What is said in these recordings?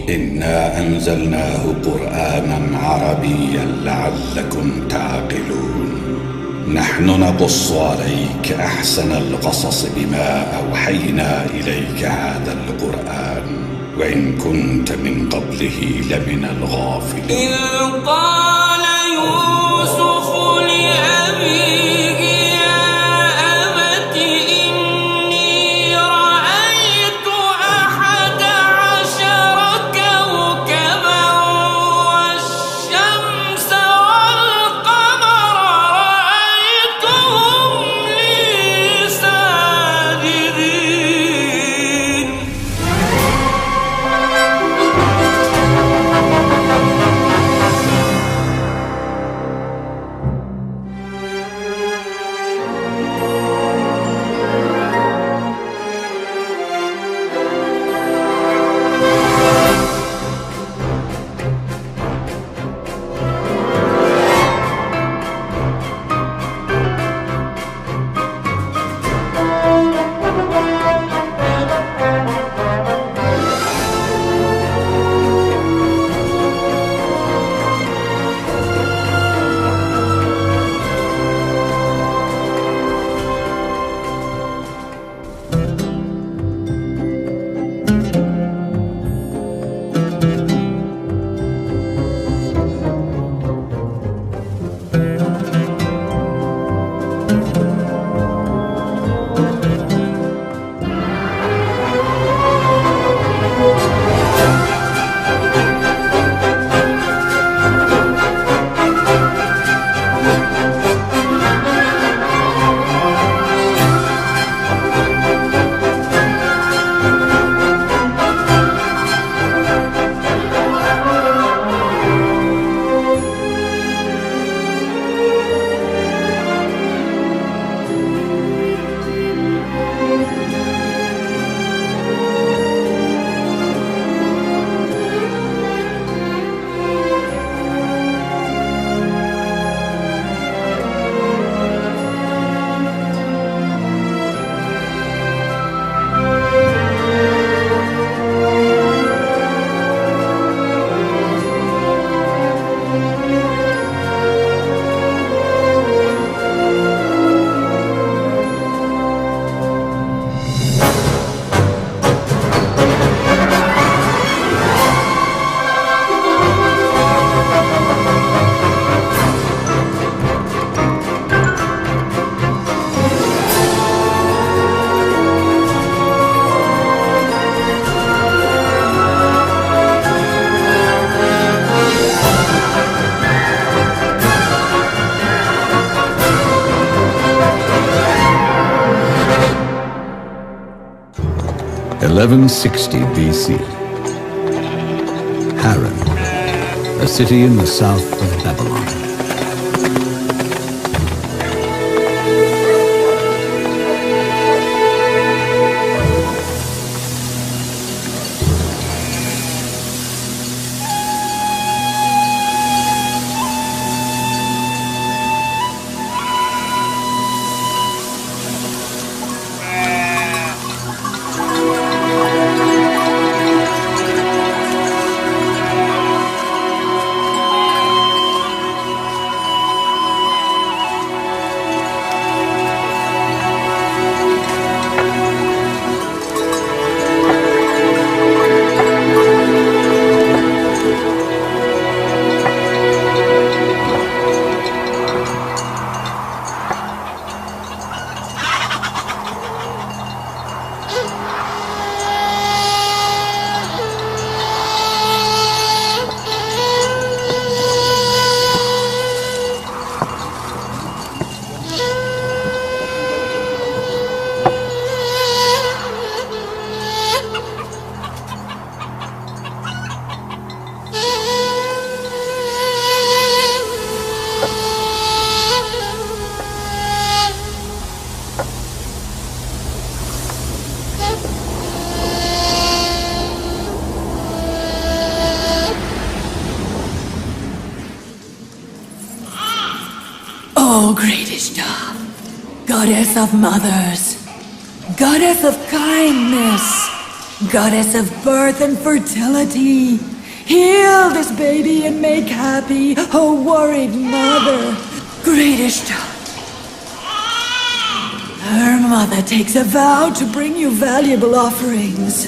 إنا أنزلناه قرآنا عربيا لعلكم تعقلون. نحن نقص عليك أحسن القصص بما أوحينا إليك هذا القرآن وإن كنت من قبله لمن الغافلين. إذ قال يوسف لأبيه يا أبت إني رأيت 11 كوكبا والشمس والقمر رأيتهم لي ساجدين. (1160 BC). Haran, a city in the south of Babylon. O great Ishtar, goddess of mothers, goddess of kindness, goddess of birth and fertility, heal this baby and make happy a worried mother. Great Ishtar. Her mother takes a vow to bring you valuable offerings.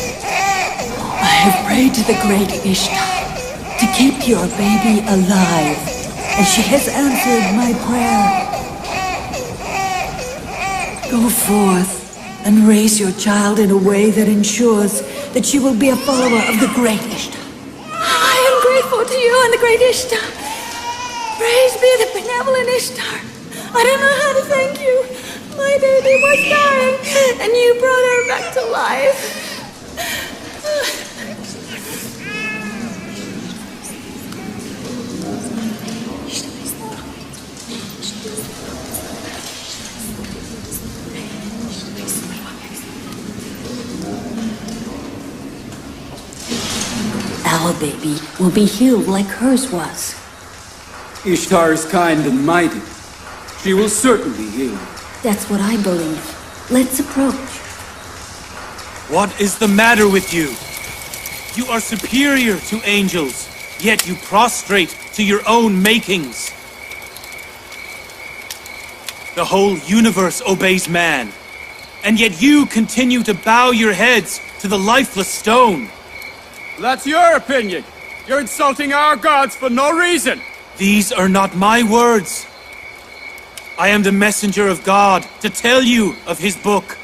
I have prayed to the great Ishtar to keep your baby alive, and she has answered my prayer. Go forth and raise your child in a way that ensures that she will be a follower of the great Ishtar. I am grateful to you and the great Ishtar. Praise be the benevolent Ishtar. I don't know how to thank you. My baby was dying, and you brought her back to life. Our baby will be healed like hers was. Ishtar is kind and mighty. She will certainly heal you. That's what I believe. Let's approach. What is the matter with you? You are superior to angels, yet you prostrate to your own makings. The whole universe obeys man, and yet you continue to bow your heads to the lifeless stone. That's your opinion. You're insulting our gods for no reason. These are not my words. I am the messenger of God to tell you of his book.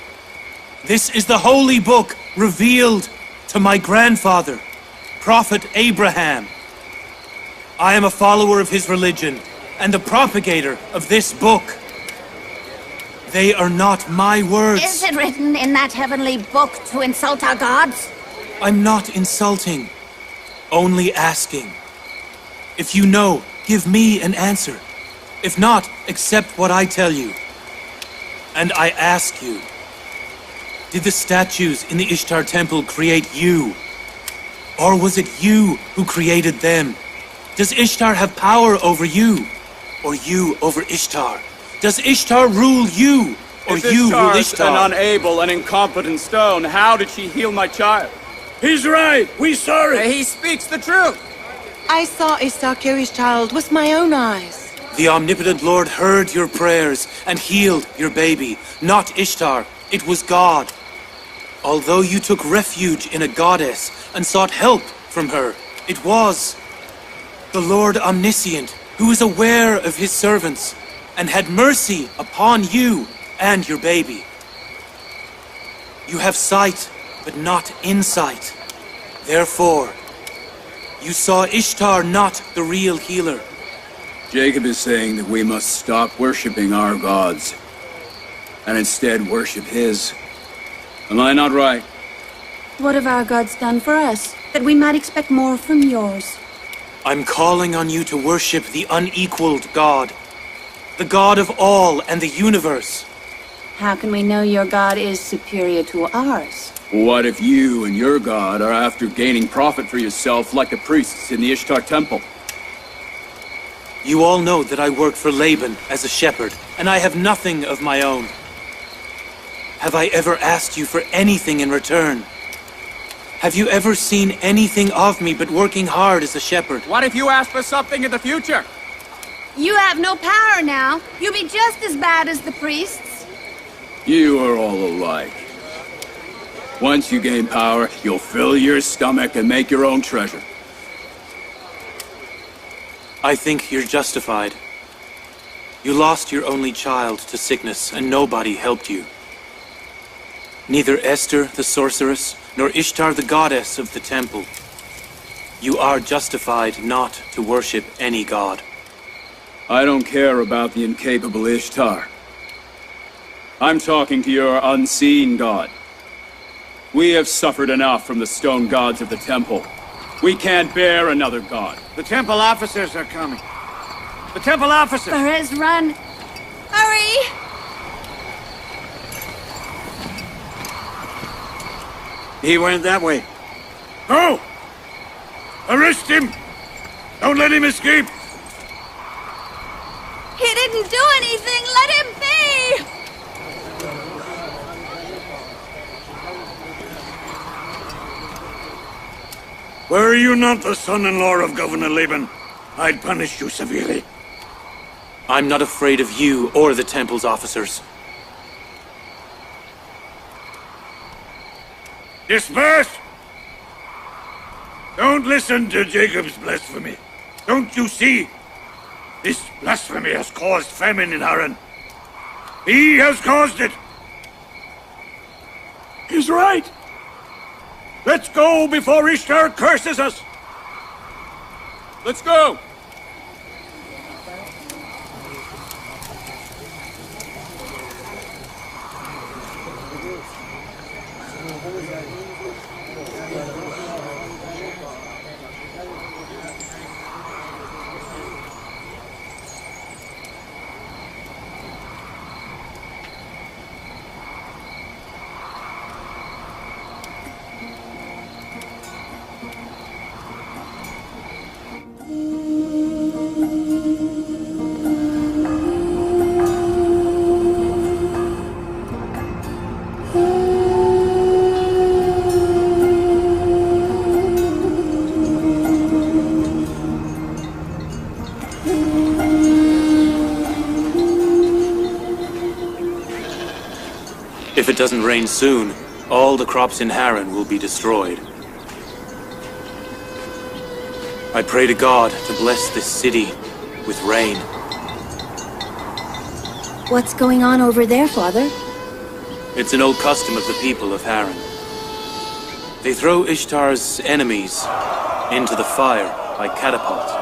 This is the holy book revealed to my grandfather, Prophet Abraham. I am a follower of his religion and the propagator of this book. They are not my words. Is it written in that heavenly book to insult our gods? I'm not insulting, only asking. If you know, give me an answer. If not, accept what I tell you. And I ask you, did the statues in the Ishtar temple create you? Or was it you who created them? Does Ishtar have power over you? Or you over Ishtar? Does Ishtar rule you? Or If you rule Ishtar's Ishtar? an unable and incompetent stone, how did she heal my child? He's right. We saw it. He speaks the truth. I saw Ishtar kill his child with my own eyes. The omnipotent Lord heard your prayers and healed your baby. Not Ishtar, it was God. Although you took refuge in a goddess and sought help from her, it was the Lord Omniscient who is aware of his servants and had mercy upon you and your baby. You have sight, but not insight. Therefore, you saw Ishtar not the real healer. Jacob is saying that we must stop worshipping our gods and instead worship his. Am I not right? What have our gods done for us, that we might expect more from yours? I'm calling on you to worship the unequaled God, the God of all and the universe. How can we know your god is superior to ours? What if you and your god are after gaining profit for yourself like the priests in the Ishtar temple? You all know that I work for Laban as a shepherd, and I have nothing of my own. Have I ever asked you for anything in return? Have you ever seen anything of me but working hard as a shepherd? What if you ask for something in the future? You have no power now. You'll be just as bad as the priests. You are all alike. Once you gain power, you'll fill your stomach and make your own treasure. I think you're justified. You lost your only child to sickness, and nobody helped you. Neither Esther, the sorceress, nor Ishtar, the goddess of the temple. You are justified not to worship any god. I don't care about the incapable Ishtar. I'm talking to your unseen god. We have suffered enough from the stone gods of the temple. We can't bear another god. The temple officers are coming. The temple officers! Perez, run! Hurry! He went that way. Go! Arrest him! Don't let him escape! didn't do anything. Let him be. Were you not the son-in-law of Governor Laban, I'd punish you severely. I'm not afraid of you or the temple's officers. Disperse! Don't listen to Jacob's blasphemy. Don't you see? This blasphemy has caused famine in Haran. He has caused it. He's right. Let's go before Ishtar curses us. Let's go! If it doesn't rain soon, all the crops in Haran will be destroyed. I pray to God to bless this city with rain. What's going on over there, Father? It's an old custom of the people of Haran. They throw Ishtar's enemies into the fire by catapult.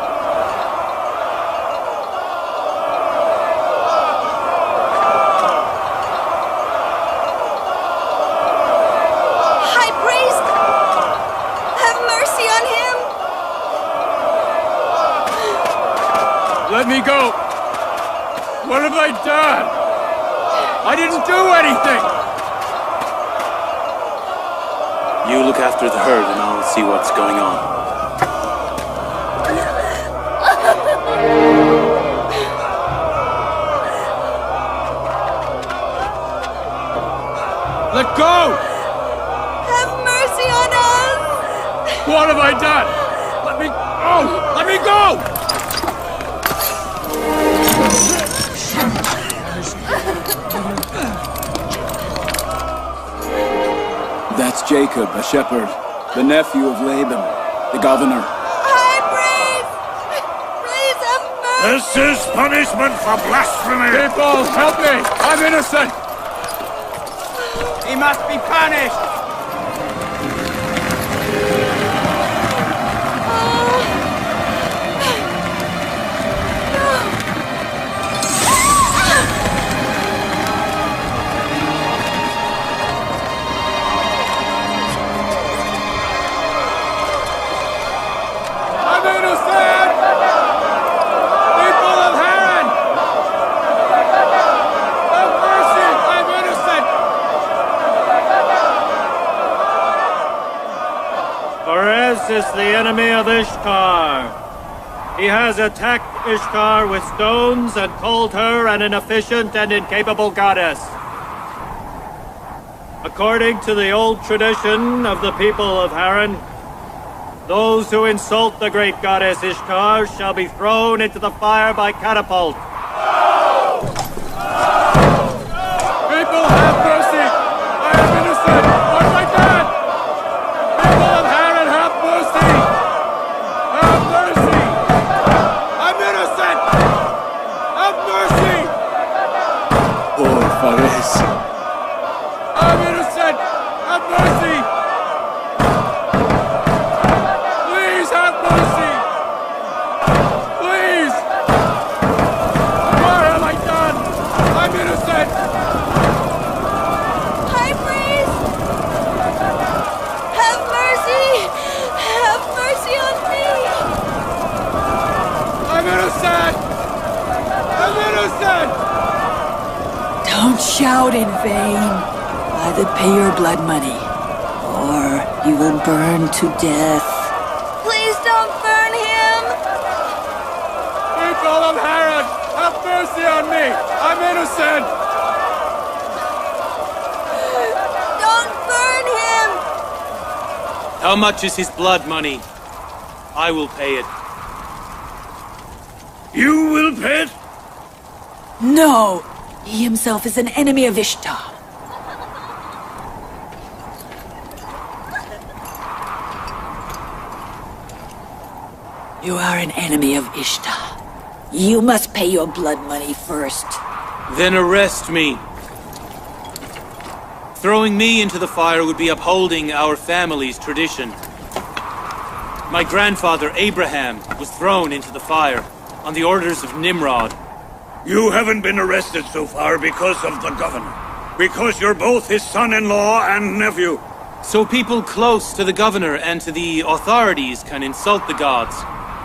High priest! Have mercy on him! Let me go! What have I done? I didn't do anything! You look after the herd and I'll see what's going on. Let go! Have mercy on us! What have I done? Let me go! Let me go! That's Jacob, a shepherd, the nephew of Laban, the governor. High priest! Please have mercy! This is punishment for blasphemy! People, help me! I'm innocent! He must be punished! I'm innocent! People of Haran! Have mercy! I'm innocent! Perez is the enemy of Ishtar. He has attacked Ishtar with stones and called her an inefficient and incapable goddess. According to the old tradition of the people of Haran, those who insult the great goddess Ishtar shall be thrown into the fire by catapult. People, have mercy! I am innocent! What have I done? People of Haran, have mercy! Have mercy! I'm innocent! Have mercy! Poor Fares. I'm innocent! Have mercy! Please have mercy! Please! What have I done? I'm innocent! High priest! Have mercy! Have mercy on me! I'm innocent! I'm innocent! Don't shout in vain. Either pay your blood money, or you will burn to death. Please don't burn him! People of Haran, Have mercy on me! I'm innocent! Don't burn him! How much is his blood money? I will pay it. You will pay it? No! He himself is an enemy of Ishtar. You are an enemy of Ishtar. You must pay your blood money first. Then arrest me. Throwing me into the fire would be upholding our family's tradition. My grandfather, Abraham, was thrown into the fire on the orders of Nimrod. You haven't been arrested so far because of the governor. Because you're both his son-in-law and nephew. So people close to the governor and to the authorities can insult the gods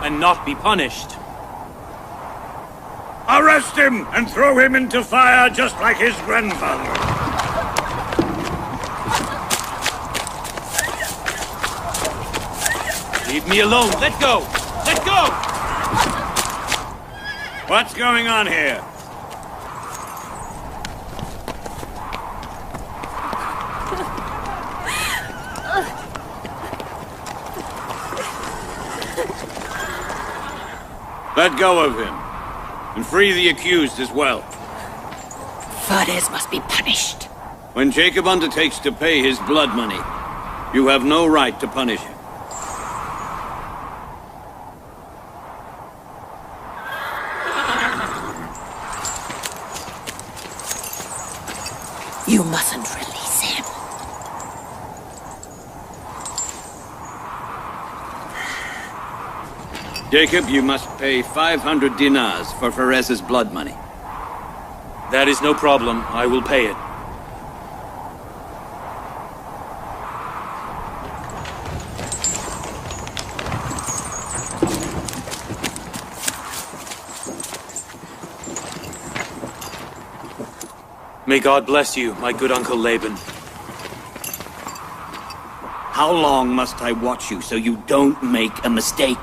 and not be punished. Arrest him and throw him into fire just like his grandfather. Leave me alone. Let go! Let go! What's going on here? Let go of him. And free the accused as well. Fares must be punished. When Jacob undertakes to pay his blood money, you have no right to punish him. You mustn't release him. Jacob, you must pay 500 dinars for Fares's blood money. That is no problem. I will pay it. May God bless you, my good Uncle Laban. How long must I watch you so you don't make a mistake?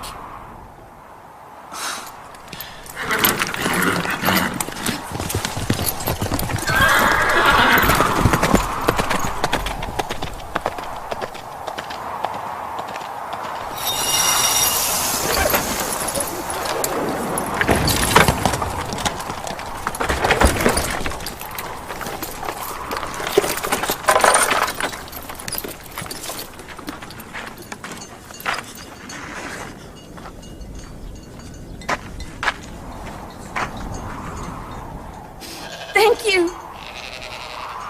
Thank you.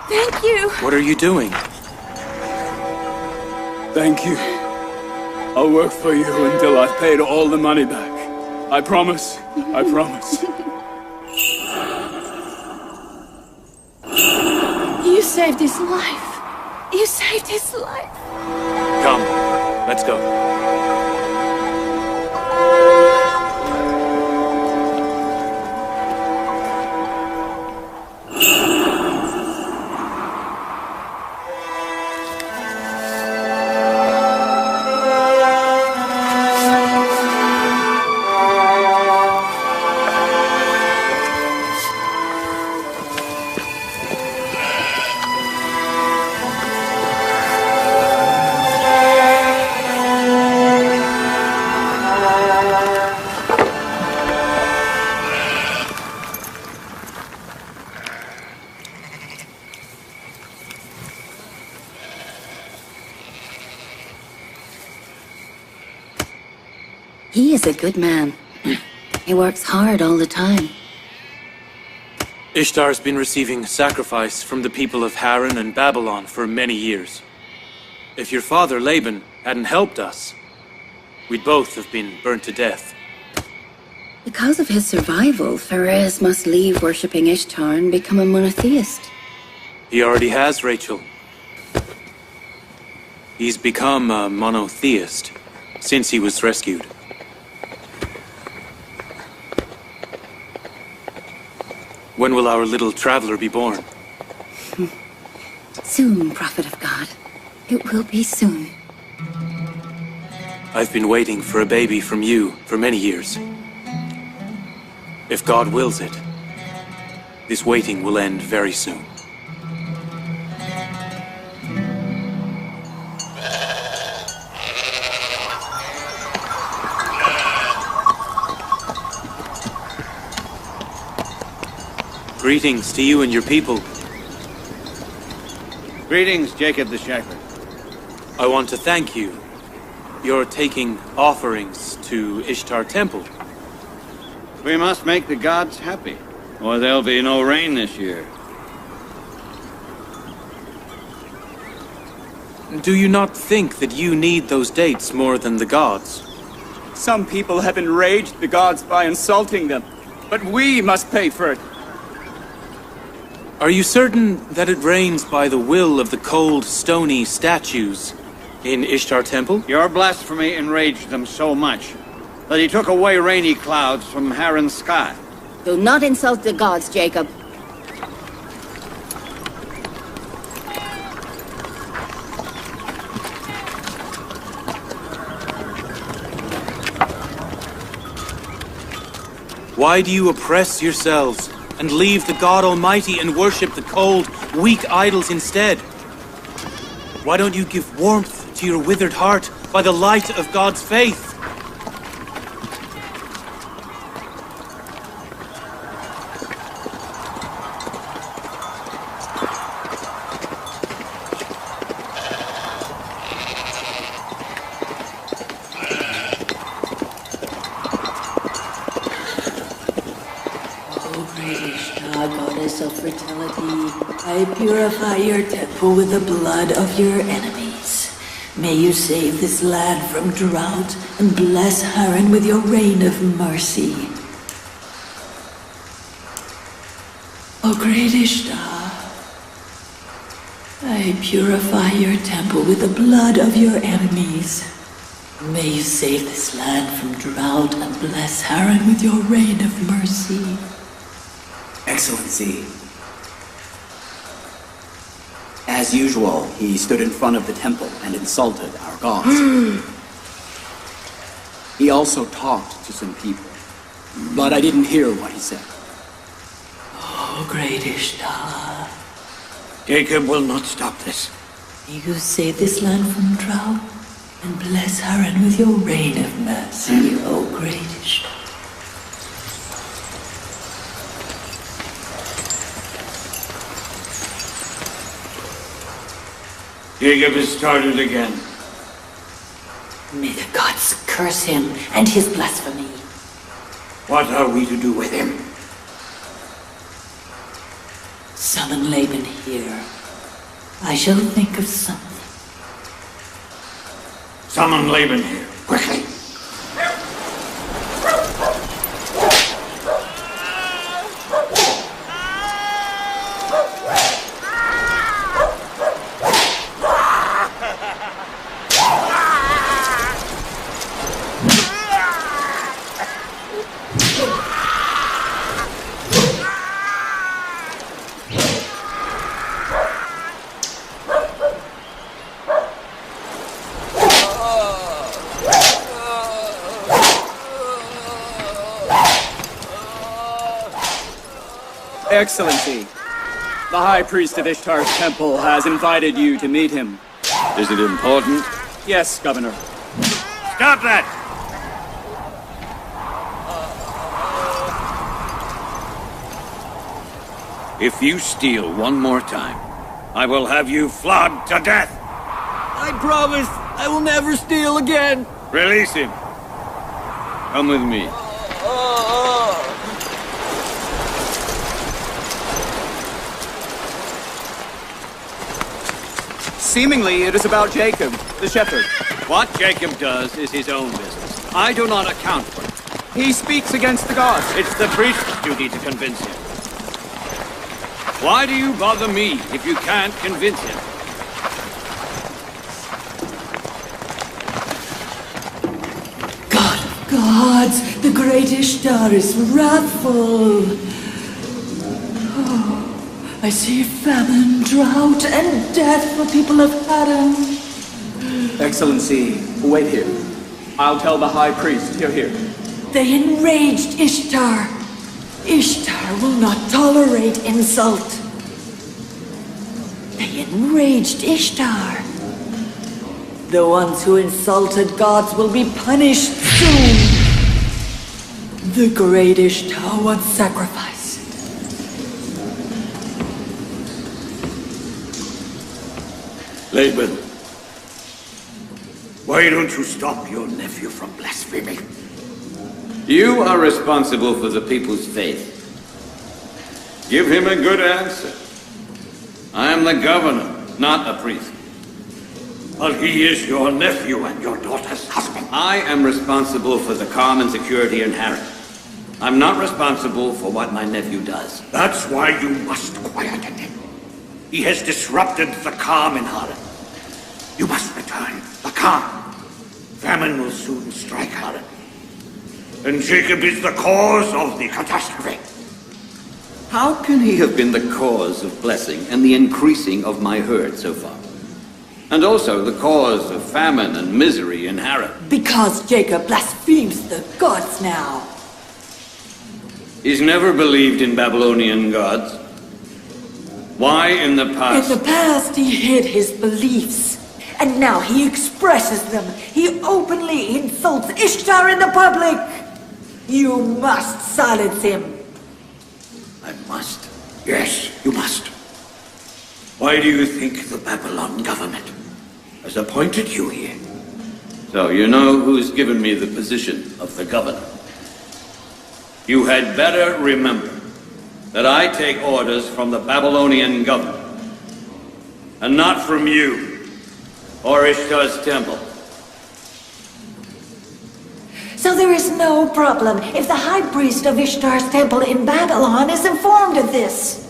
Thank you. What are you doing? Thank you. I'll work for you until I've paid all the money back. I promise. I promise. You saved his life. You saved his life. Come, let's go. He is a good man. He works hard all the time. Ishtar's been receiving sacrifice from the people of Haran and Babylon for many years. If your father, Laban, hadn't helped us, we'd both have been burnt to death. Because of his survival, Fares must leave worshipping Ishtar and become a monotheist. He already has, Rachel. He's become a monotheist since he was rescued. When will our little traveler be born? Soon, Prophet of God. It will be soon. I've been waiting for a baby from you for many years. If God wills it, this waiting will end very soon. Greetings to you and your people. Greetings, Jacob the Shepherd. I want to thank you. You're taking offerings to Ishtar Temple. We must make the gods happy, or there'll be no rain this year. Do you not think that you need those dates more than the gods? Some people have enraged the gods by insulting them, but we must pay for it. Are you certain that it rains by the will of the cold, stony statues in Ishtar Temple? Your blasphemy enraged them so much that he took away rainy clouds from Haran's sky. Do not insult the gods, Jacob. Why do you oppress yourselves and leave the God Almighty and worship the cold, weak idols instead? Why don't you give warmth to your withered heart by the light of God's faith? Goddess of fertility, I purify your temple with the blood of your enemies. May you save this land from drought and bless Haran with your rain of mercy. O great Ishtar, I purify your temple with the blood of your enemies. May you save this land from drought and bless Haran with your rain of mercy. Excellency. As usual, he stood in front of the temple and insulted our gods. He also talked to some people, but I didn't hear what he said. Oh, great Ishtar. Jacob will not stop this. May you save this land from drought and bless Haran with your rain of mercy, O great Ishtar. Jacob has started again. May the gods curse him and his blasphemy. What are we to do with him? Summon Laban here. I shall think of something. Summon Laban here, quickly. Excellency, the High Priest of Ishtar's temple has invited you to meet him. Is it important? Yes, Governor. Stop that! If you steal one more time, I will have you flogged to death. I promise I will never steal again. Release him. Come with me. Seemingly, it is about Jacob, the shepherd. What Jacob does is his own business. I do not account for it. He speaks against the gods. It's the priest's duty to convince him. Why do you bother me if you can't convince him? God of gods, the great Ishtar is wrathful. I see famine, drought, and death for people of Haran. Excellency, wait here. I'll tell the High Priest. Here. They enraged Ishtar. Ishtar will not tolerate insult. They enraged Ishtar. The ones who insulted gods will be punished soon. The great Ishtar was sacrificed. Laban, why don't you stop your nephew from blaspheming? You are responsible for the people's faith. Give him a good answer. I am the governor, not a priest. But he is your nephew and your daughter's husband. I am responsible for the calm and security in Haran. I'm not responsible for what my nephew does. That's why you must quieten him. He has disrupted the calm in Haran. You must return the calm. Famine will soon strike Haran. And Jacob is the cause of the catastrophe. How can he have been the cause of blessing and the increasing of my herd so far? And also the cause of famine and misery in Haran? Because Jacob blasphemes the gods now. He's never believed in Babylonian gods. Why in the past? In the past, he hid his beliefs. And now he expresses them. He openly insults Ishtar in the public. You must silence him. I must. Yes, you must. Why do you think the Babylon government has appointed you here? So you know who's given me the position of the governor. You had better remember that I take orders from the Babylonian government, and not from you or Ishtar's temple. So there is no problem if the high priest of Ishtar's temple in Babylon is informed of this.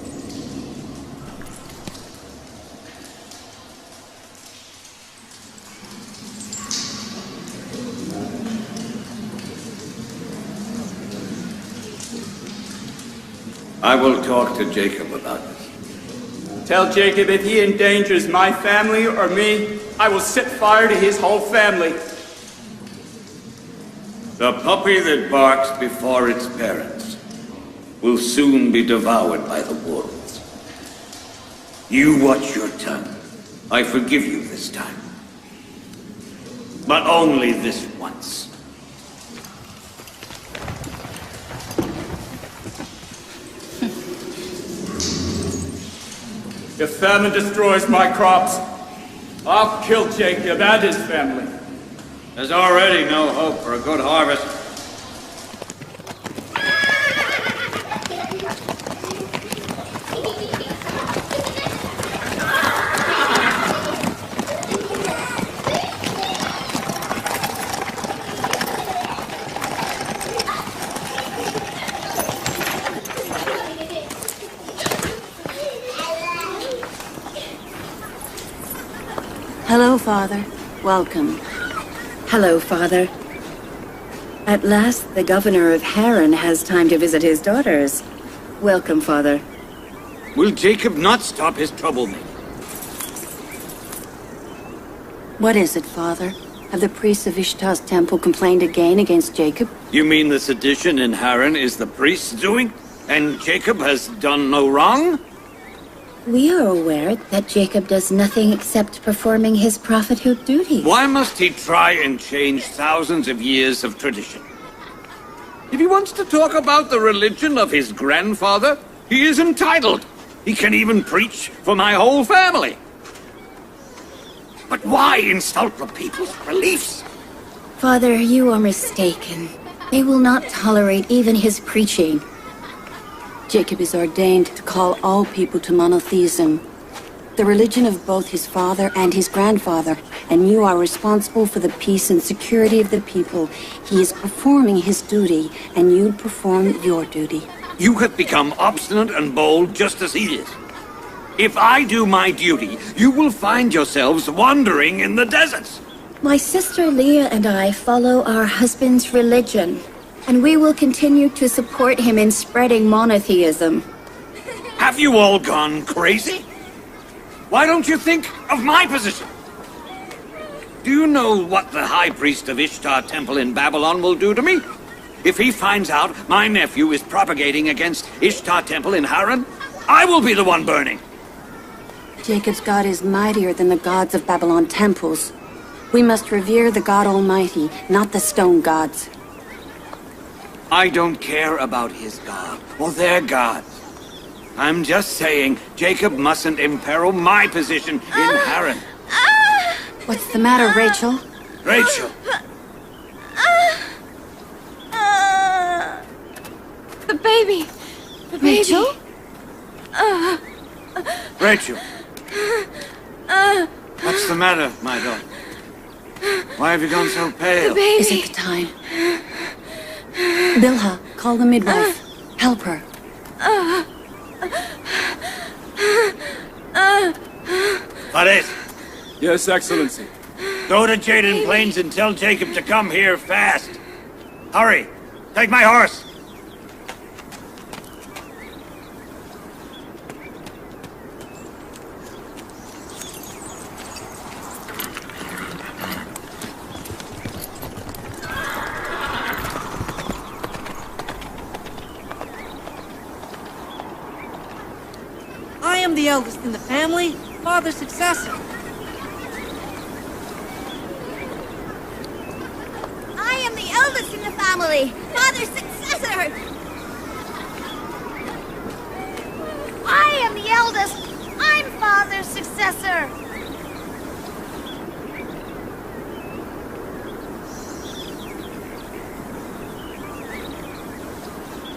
I will talk to Jacob about this. Tell Jacob if he endangers my family or me, I will set fire to his whole family. The puppy that barks before its parents will soon be devoured by the wolves. You watch your tongue. I forgive you this time. But only this once. If famine destroys my crops, I'll kill Jacob and his family. There's already no hope for a good harvest. Hello, Father. Welcome. Hello, Father. At last, the governor of Haran has time to visit his daughters. Welcome, Father. Will Jacob not stop his troublemaking? What is it, Father? Have the priests of Ishtar's temple complained again against Jacob? You mean the sedition in Haran is the priest's doing? And Jacob has done no wrong? We are aware that Jacob does nothing except performing his prophethood duties. Why must he try and change thousands of years of tradition? If he wants to talk about the religion of his grandfather, he is entitled. He can even preach for my whole family. But why insult the people's beliefs? Father, you are mistaken. They will not tolerate even his preaching. Jacob is ordained to call all people to monotheism, the religion of both his father and his grandfather, and you are responsible for the peace and security of the people. He is performing his duty, and you perform your duty. You have become obstinate and bold just as he is. If I do my duty, you will find yourselves wandering in the deserts. My sister Leah and I follow our husband's religion, and we will continue to support him in spreading monotheism. Have you all gone crazy? Why don't you think of my position? Do you know what the high priest of Ishtar temple in Babylon will do to me? If he finds out my nephew is propagating against Ishtar Temple in Haran, I will be the one burning. Jacob's God is mightier than the gods of Babylon temples. We must revere the God Almighty, not the stone gods. I don't care about his God or their gods. I'm just saying Jacob mustn't imperil my position in Haran. What's the matter, Rachel? Rachel! The baby! The baby! Rachel? Rachel! What's the matter, my daughter? Why have you gone so pale? The baby! Is it the time? Bilha, call the midwife. Help her. Fares, Yes, Excellency. go to Jaden Plains and tell Jacob to come here fast. Hurry! Take my horse! I am the eldest in the family, father's successor. I am the eldest in the family, father's successor! I am the eldest, I'm father's successor!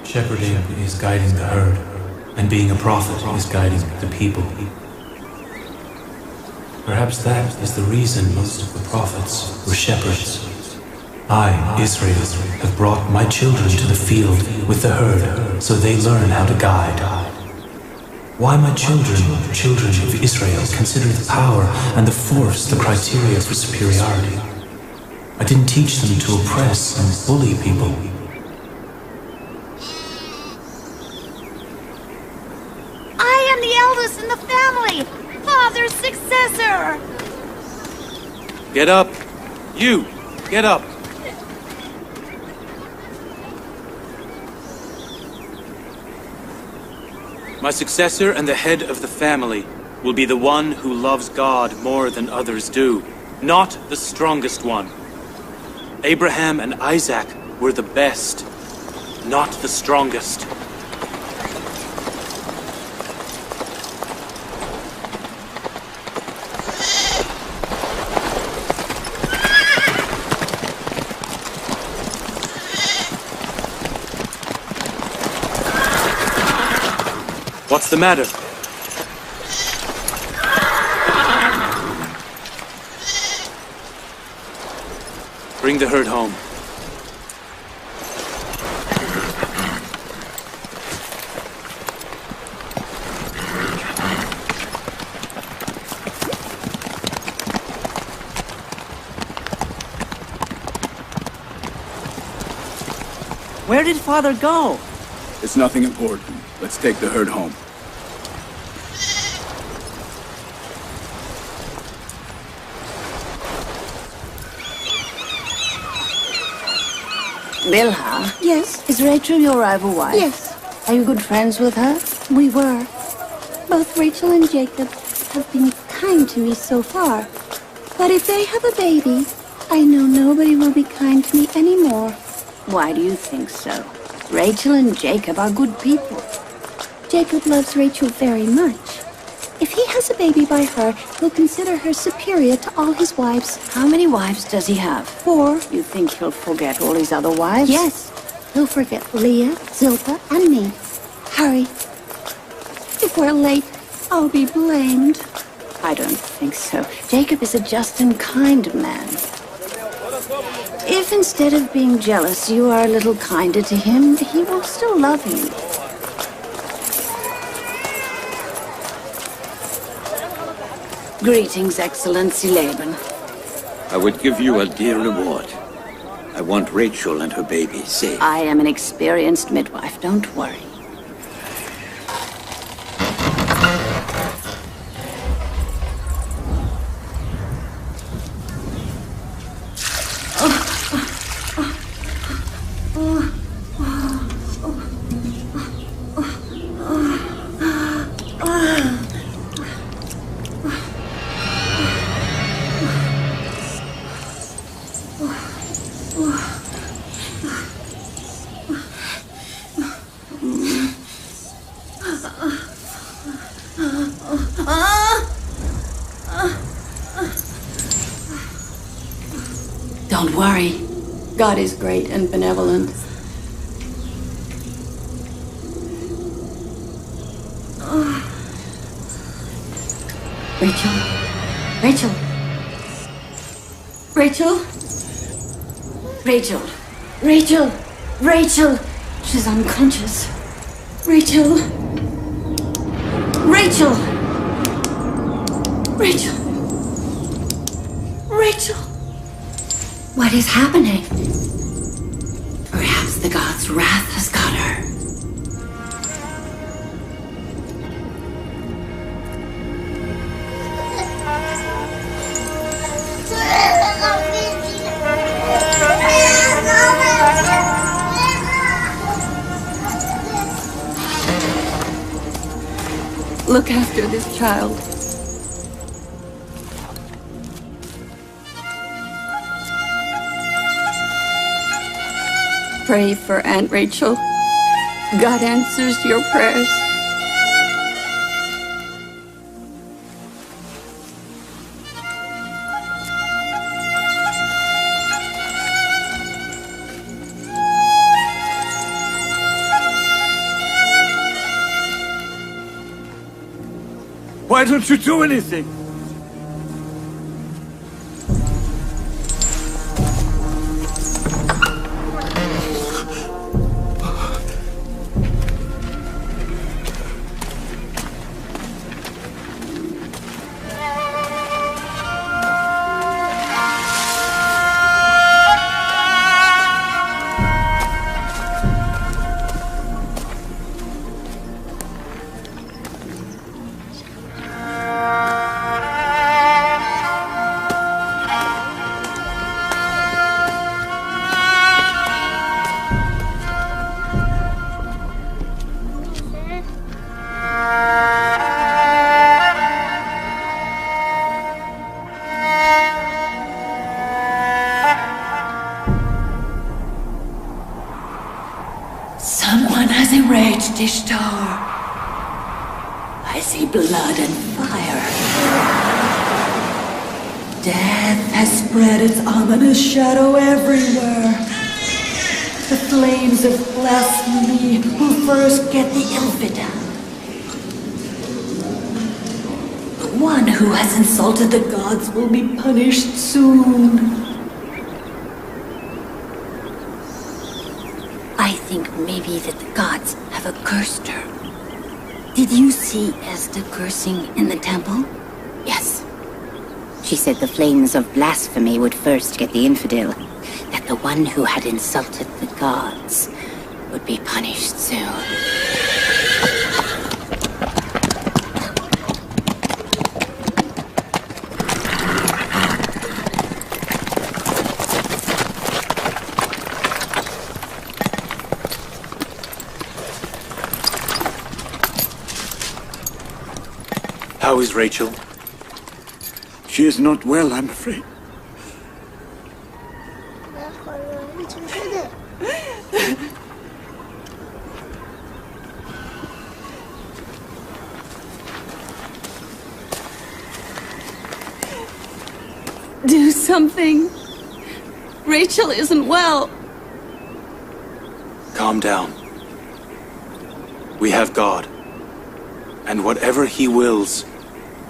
Shepherding is guiding the herd, and being a prophet is guiding the people. Perhaps that is the reason most of the prophets were shepherds. I, Israel, have brought my children to the field with the herd, so they learn how to guide. Why my children of Israel, consider the power and the force the criteria for superiority? I didn't teach them to oppress and bully people. I am the eldest in the family, father's successor! Get up! You! Get up! My successor and the head of the family will be the one who loves God more than others do, not the strongest one. Abraham and Isaac were the best, not the strongest. What's the matter? Bring the herd home. Where did father go? It's nothing important. Let's take the herd home. Bilha? Yes? Is Rachel your rival wife? Yes. Are you good friends with her? We were. Both Rachel and Jacob have been kind to me so far. But if they have a baby, I know nobody will be kind to me anymore. Why do you think so? Rachel and Jacob are good people. Jacob loves Rachel very much. If he has a baby by her, he'll consider her superior to all his wives. How many wives does he have? 4. You think he'll forget all his other wives? Yes. He'll forget Leah, Zilpah, and me. Hurry. If we're late, I'll be blamed. I don't think so. Jacob is a just and kind man. If instead of being jealous, you are a little kinder to him, he will still love you. Greetings, Excellency Laban. I would give you a dear reward. I want Rachel and her baby safe. I am an experienced midwife, don't worry. Don't worry. God is great and benevolent. Rachel? Rachel? Rachel? Rachel? Rachel? Rachel! She's unconscious. Rachel? Rachel! Rachel! Rachel! What is happening? Perhaps the god's wrath has got her. Look after this child. Pray for Aunt Rachel. God answers your prayers. Why don't you do anything? Someone has enraged Ishtar. I see blood and fire. Death has spread its ominous shadow everywhere. The flames of blasphemy will first get the infidel. The one who has insulted the gods will be punished soon. I think maybe that the gods have accursed her. Did you see Esther cursing in the temple? Yes. She said the flames of blasphemy would first get the infidel, that the one who had insulted the gods would be punished soon. How is Rachel? She is not well, I'm afraid. Do something. Rachel isn't well. Calm down. We have God. And whatever He wills,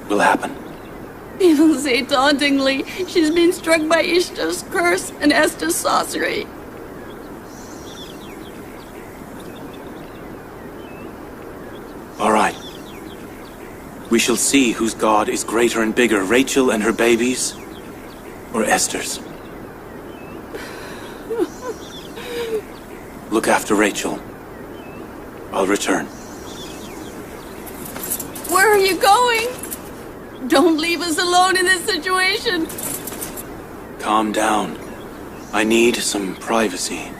will happen. People say tauntingly she's been struck by Ishtar's curse and Esther's sorcery. All right. We shall see whose God is greater and bigger, Rachel and her babies, or Esther's. Look after Rachel. I'll return. Where are you going? Don't leave us alone in this situation. Calm down. I need some privacy.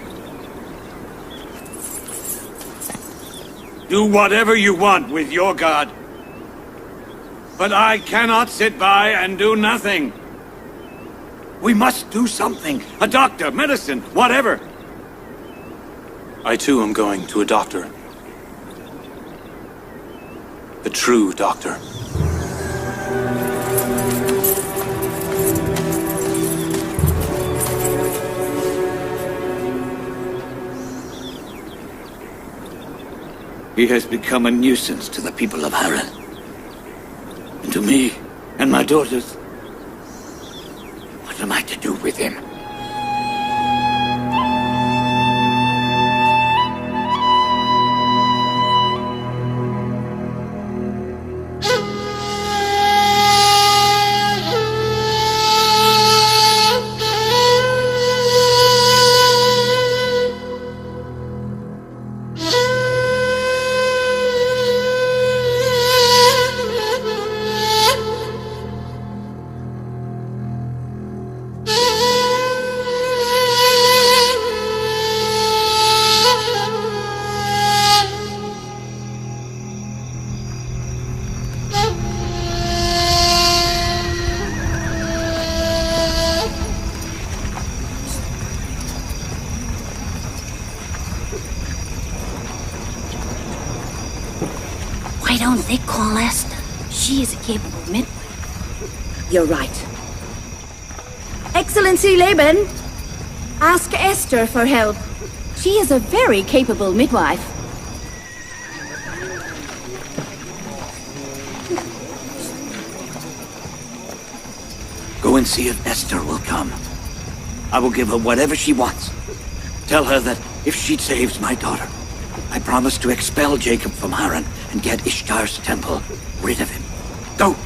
Do whatever you want with your God. But I cannot sit by and do nothing. We must do something. A doctor, medicine, whatever. I too am going to a doctor. The true doctor. He has become a nuisance to the people of Haran. And to me, and my daughters. What am I to do with him? Why don't they call Esther? She is a capable midwife. You're right. Excellency Laban, ask Esther for help. She is a very capable midwife. Go and see if Esther will come. I will give her whatever she wants. Tell her that if she saves my daughter, I promise to expel Jacob from Haran and get Ishtar's temple rid of him. Go!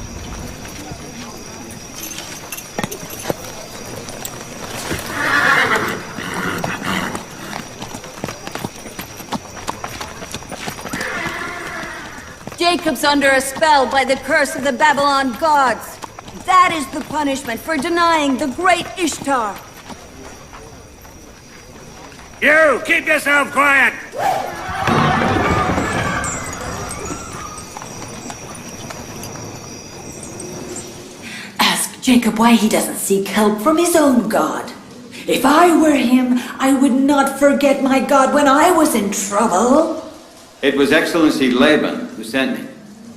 Jacob's under a spell by the curse of the Babylon gods. That is the punishment for denying the great Ishtar. You! Keep yourself quiet! Ask Jacob why he doesn't seek help from his own God. If I were him, I would not forget my God when I was in trouble. It was Excellency Laban who sent me.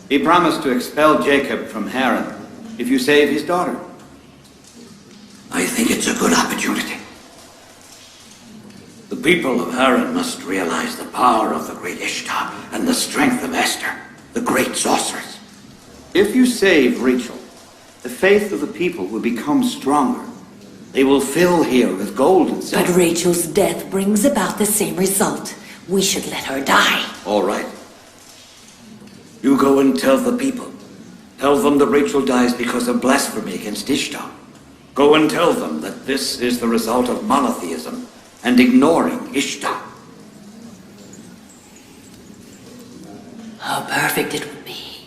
He promised to expel Jacob from Haran if you save his daughter. I think it's a good opportunity. The people of Haran must realize the power of the great Ishtar and the strength of Esther, the great sorceress. If you save Rachel, the faith of the people will become stronger. They will fill here with gold and silver. But Rachel's death brings about the same result. We should let her die. All right. You go and tell the people. Tell them that Rachel dies because of blasphemy against Ishtar. Go and tell them that this is the result of monotheism and ignoring Ishtar. How perfect it would be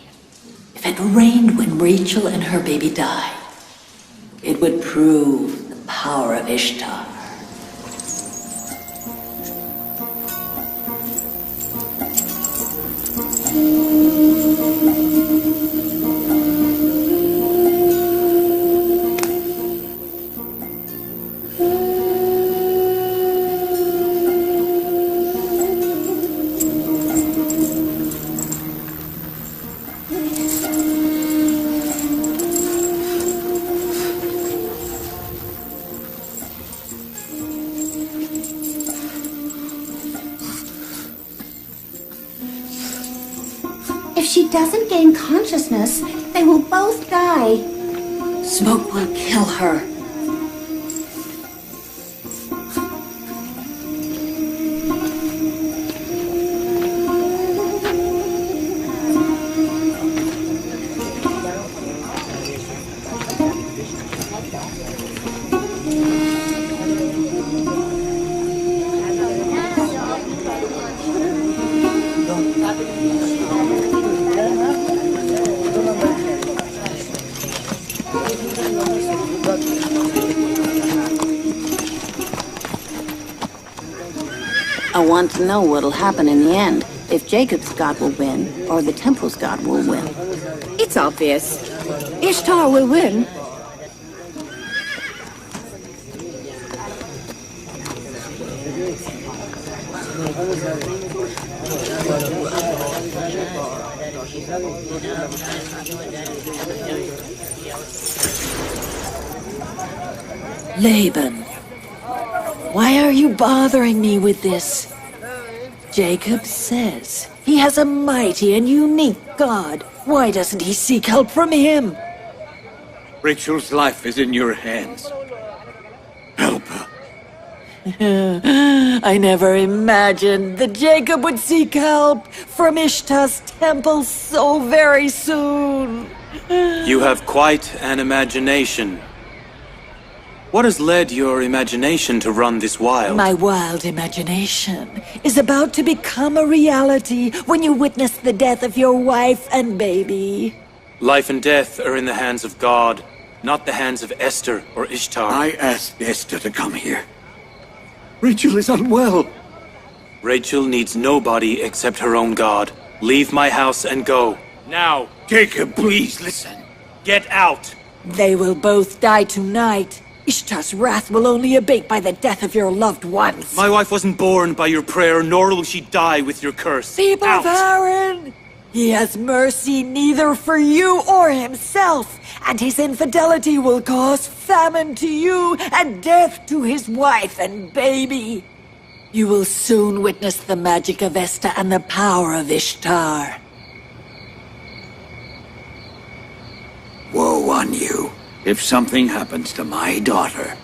if it rained when Rachel and her baby died. It would prove the power of Ishtar. If she doesn't gain consciousness, they will both die. Smoke will kill her. I want to know what'll happen in the end. If Jacob's God will win, or the temple's God will win. It's obvious. Ishtar will win. Laban, why are you bothering me with this? Jacob says He has a mighty and unique god. Why doesn't he seek help from him? Rachel's life is in your hands. Help her. I never imagined that Jacob would seek help from Ishtar's temple so very soon. You have quite an imagination. What has led your imagination to run this wild? My wild imagination is about to become a reality when you witness the death of your wife and baby. Life and death are in the hands of God, not the hands of Esther or Ishtar. I asked Esther to come here. Rachel is unwell. Rachel needs nobody except her own God. Leave my house and go. Now. Jacob, please listen. Get out. They will both die tonight. Ishtar's wrath will only abate by the death of your loved ones. My wife wasn't born by your prayer, nor will she die with your curse. People of Aaron! He has mercy neither for you or himself, and his infidelity will cause famine to you and death to his wife and baby. You will soon witness the magic of Esther and the power of Ishtar. Woe on you if something happens to my daughter.